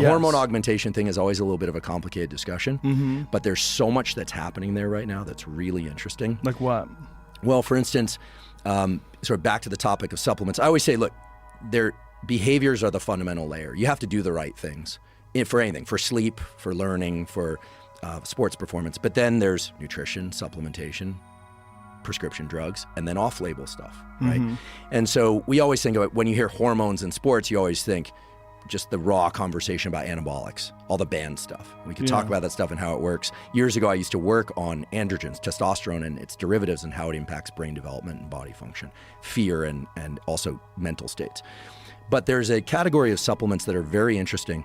The hormone augmentation thing is always a little bit of a complicated discussion, but there's so much that's happening there right now that's really interesting. Like what? Well, for instance, sort of back to the topic of supplements, I always say, look, their behaviors are the fundamental layer. You have to do the right things for anything, for sleep, for learning, for sports performance. But then there's nutrition, supplementation, prescription drugs, and then off-label stuff, right? And so we always think about, when you hear hormones in sports, you always think just the raw conversation about anabolics, all the banned stuff. We could talk about that stuff and how it works. Years ago, I used to work on androgens, testosterone and its derivatives, and how it impacts brain development and body function, fear, and also mental states. But there's a category of supplements that are very interesting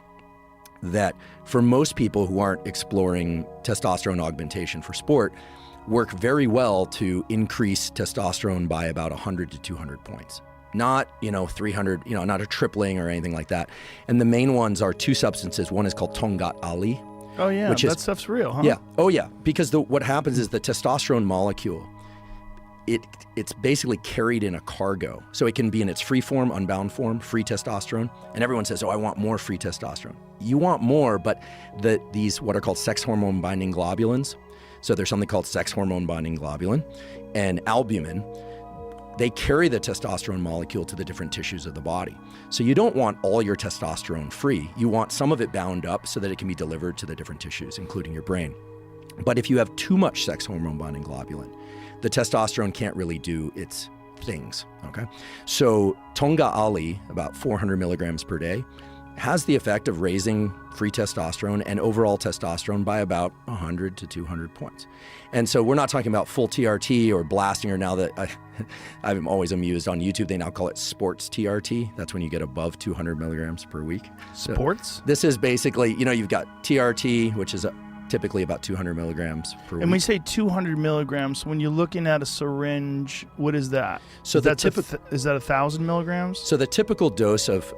that for most people who aren't exploring testosterone augmentation for sport, work very well to increase testosterone by about 100 to 200 points. Not, 300, not a tripling or anything like that. And the main ones are two substances. One is called Tongkat Ali. Oh yeah, that stuff's real, huh? Yeah. Oh yeah, because what happens is the testosterone molecule, it's basically carried in a cargo. So it can be in its free form, unbound form, free testosterone. And everyone says, oh, I want more free testosterone. You want more, but these what are called sex hormone binding globulins. So there's something called sex hormone binding globulin and albumin. They carry the testosterone molecule to the different tissues of the body. So you don't want all your testosterone free. You want some of it bound up so that it can be delivered to the different tissues, including your brain. But if you have too much sex hormone binding globulin, the testosterone can't really do its things, okay? So Tongkat Ali, about 400 milligrams per day, has the effect of raising free testosterone and overall testosterone by about 100 to 200 points. And so we're not talking about full TRT or blasting, or now that I'm always amused on YouTube, they now call it sports TRT. That's when you get above 200 milligrams per week. Sports? So this is basically, you've got TRT, which is typically about 200 milligrams per week. And we say 200 milligrams, when you're looking at a syringe, what is that? So is that 1,000 milligrams? So the typical dose of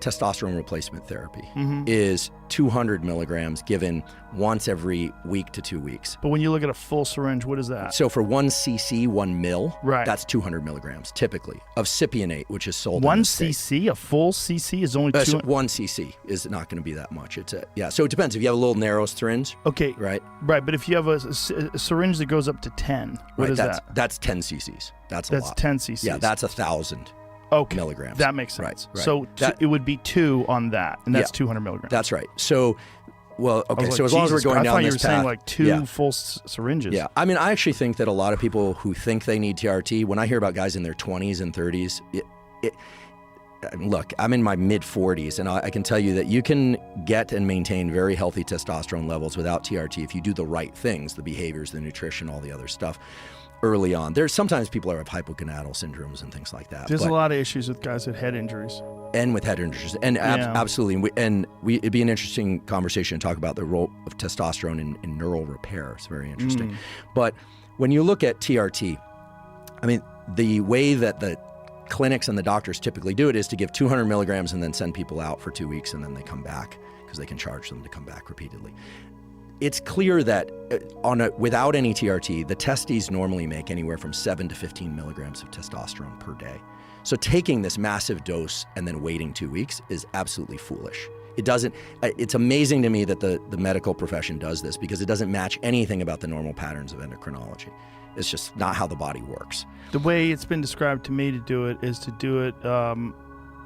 testosterone replacement therapy is 200 milligrams given once every week to 2 weeks. But when you look at a full syringe, what is that? So for 1 cc, 1 mil, right, that's 200 milligrams typically of cypionate, which is sold 1 cc, a full cc is only 200? 1 cc is not going to be that much. So it depends. If you have a little narrow syringe, okay, right, but if you have a syringe that goes up to 10, what is that? That's 10 cc's. That's a lot. That's 10 cc's. Yeah, that's 1,000. milligrams. That makes sense. Right. So it would be 2 on that, and that's 200 milligrams. That's right. So, okay. Like, so as long as we're going down this path, I thought you were saying like 2 full syringes. Yeah. I mean, I actually think that a lot of people who think they need TRT, when I hear about guys in their 20s and 30s, look, I'm in my mid-40s, and I can tell you that you can get and maintain very healthy testosterone levels without TRT if you do the right things, the behaviors, the nutrition, all the other stuff, early on. There's sometimes people have hypogonadal syndromes and things like that. There's a lot of issues with guys with head injuries. And with head injuries. And absolutely. It'd be an interesting conversation to talk about the role of testosterone in neural repair. It's very interesting. But when you look at TRT, I mean, the way that the clinics and the doctors typically do it is to give 200 milligrams and then send people out for 2 weeks, and then they come back because they can charge them to come back repeatedly. It's clear that without any TRT, the testes normally make anywhere from 7 to 15 milligrams of testosterone per day. So taking this massive dose and then waiting 2 weeks is absolutely foolish. It's amazing to me that the medical profession does this, because it doesn't match anything about the normal patterns of endocrinology. It's just not how the body works. The way it's been described to me to do it is to do it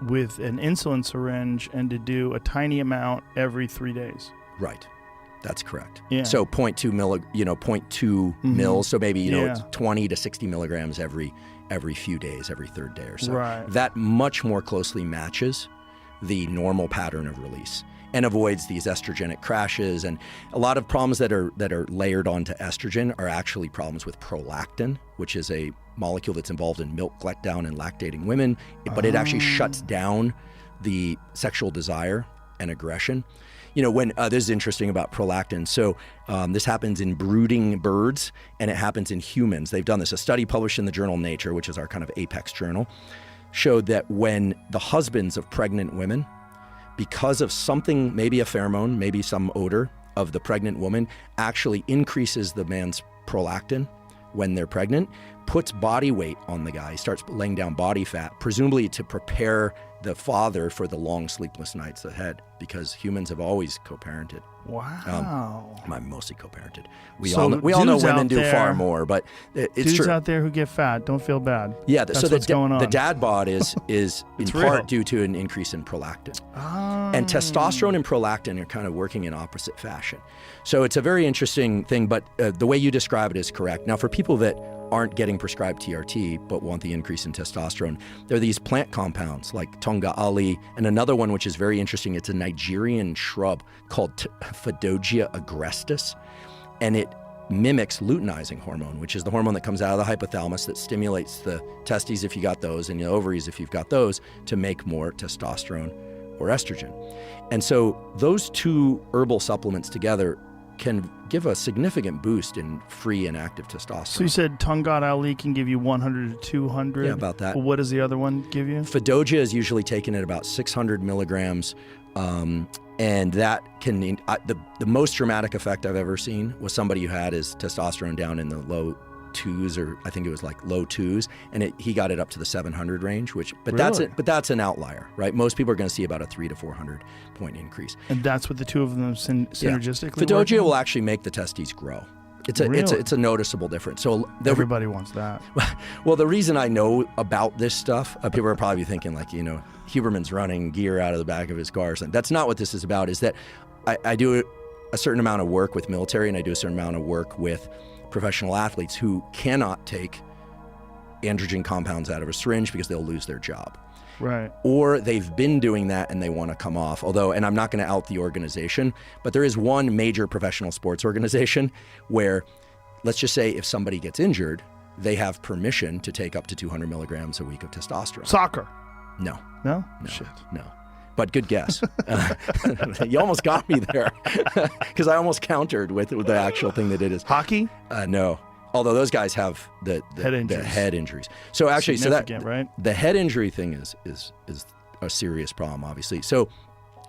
with an insulin syringe and to do a tiny amount every 3 days. Right. That's correct. Yeah. So 0.2 mils. So maybe, it's 20 to 60 milligrams every few days, every third day or so. Right. That much more closely matches the normal pattern of release and avoids these estrogenic crashes. And a lot of problems that are layered onto estrogen are actually problems with prolactin, which is a molecule that's involved in milk letdown in lactating women, but it actually shuts down the sexual desire and aggression. When this is interesting about prolactin. So this happens in brooding birds, and it happens in humans. They've done this. A study published in the journal Nature, which is our kind of apex journal, showed that when the husbands of pregnant women, because of something, maybe a pheromone, maybe some odor of the pregnant woman, actually increases the man's prolactin when they're pregnant, puts body weight on the guy, starts laying down body fat, presumably to prepare the father for the long sleepless nights ahead, because humans have always co-parented. Wow. I'm mostly co-parented. We So all know dudes women out do there- far more, but it's Dudes true. out there who get fat, don't feel bad. Yeah, That's so what's going on. the dad bod is in part real. due to an increase in prolactin. Ah. And testosterone and prolactin are kind of working in opposite fashion. So it's a very interesting thing, but the way you describe it is correct. Now, for people that aren't getting prescribed TRT but want the increase in testosterone, there are these plant compounds like Tongkat Ali, and another one which is very interesting. It's a Nigerian shrub called Fadogia Agrestis, and it mimics luteinizing hormone, which is the hormone that comes out of the hypothalamus that stimulates the testes if you got those and the ovaries if you've got those to make more testosterone or estrogen. And so those two herbal supplements together can give a significant boost in free and active testosterone. So you said Tongkat Ali can give you 100 to 200? Yeah, about that. Well, what does the other one give you? Fadogia is usually taken at about 600 milligrams, and that can, the most dramatic effect I've ever seen was somebody who had his testosterone down in the low twos, or I think it was like low twos, and he got it up to the 700 range, but Really? that's an outlier, right? Most people are going to see about a 300 to 400 point increase. And that's what the two of them synergistically work Fadogia on? will actually make the testes grow. It's a Really? it's a noticeable difference. So Everybody wants that. well, the reason I know about this stuff, people are probably thinking like, Huberman's running gear out of the back of his car or something. That's not what this is about. Is that I do a certain amount of work with military, and I do a certain amount of work with professional athletes who cannot take androgen compounds out of a syringe because they'll lose their job. Right. Or they've been doing that and they want to come off. Although, and I'm not going to out the organization, but there is one major professional sports organization where, let's just say if somebody gets injured, they have permission to take up to 200 milligrams a week of testosterone. Soccer. No. No? No. Shit. No. But good guess. You almost got me there because I almost countered with the actual thing that it is. Hockey? No. Although those guys have the head injuries. So actually, right? The head injury thing is a serious problem, obviously. So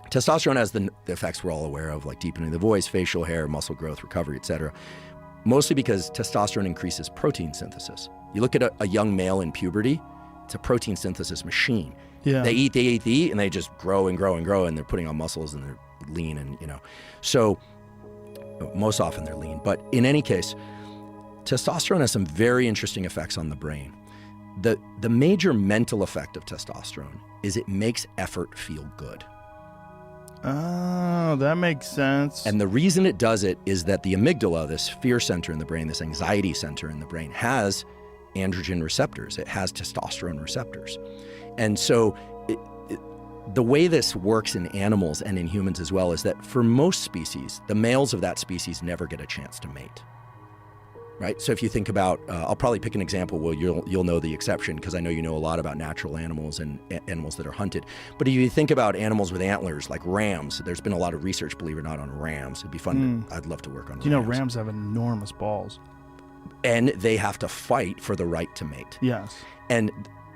testosterone has the effects we're all aware of, like deepening the voice, facial hair, muscle growth, recovery, etc. Mostly because testosterone increases protein synthesis. You look at a young male in puberty, it's a protein synthesis machine. Yeah. They eat, and they just grow and grow and grow, and they're putting on muscles and they're lean, and So most often they're lean. But in any case, testosterone has some very interesting effects on the brain. The major mental effect of testosterone is it makes effort feel good. Oh, that makes sense. And the reason it does it is that the amygdala, this fear center in the brain, this anxiety center in the brain, has androgen receptors. It has testosterone receptors. And so the way this works in animals and in humans as well is that for most species, the males of that species never get a chance to mate. Right? So if you think about, I'll probably pick an example where you'll know the exception, because I know you know a lot about natural animals and animals that are hunted. But if you think about animals with antlers, like rams, there's been a lot of research, believe it or not, on rams. It'd be fun. I'd love to work on rams. You know, rams have enormous balls. And they have to fight for the right to mate. Yes. And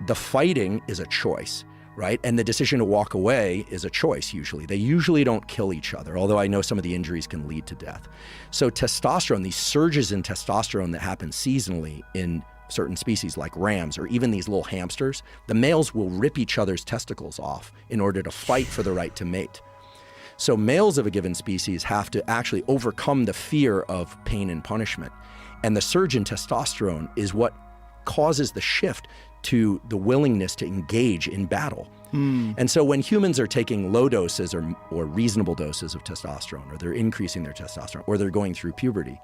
the fighting is a choice, right? And the decision to walk away is a choice usually. They usually don't kill each other, although I know some of the injuries can lead to death. So testosterone, these surges in testosterone that happen seasonally in certain species like rams or even these little hamsters, the males will rip each other's testicles off in order to fight for the right to mate. So males of a given species have to actually overcome the fear of pain and punishment. And the surge in testosterone is what causes the shift to the willingness to engage in battle. And so when humans are taking low doses or reasonable doses of testosterone, or they're increasing their testosterone, or they're going through puberty,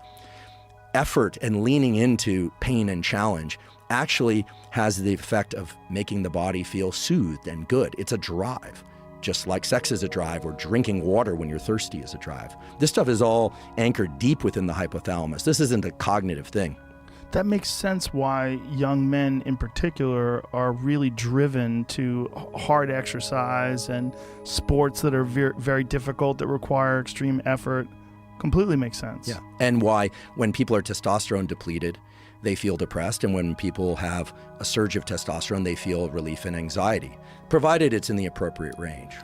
effort and leaning into pain and challenge actually has the effect of making the body feel soothed and good. It's a drive. Just like sex is a drive, or drinking water when you're thirsty is a drive. This stuff is all anchored deep within the hypothalamus. This isn't a cognitive thing. That makes sense why young men in particular are really driven to hard exercise and sports that are very difficult, that require extreme effort. Completely makes sense. Yeah. And why when people are testosterone depleted, they feel depressed. And when people have a surge of testosterone, they feel relief and anxiety, provided it's in the appropriate range.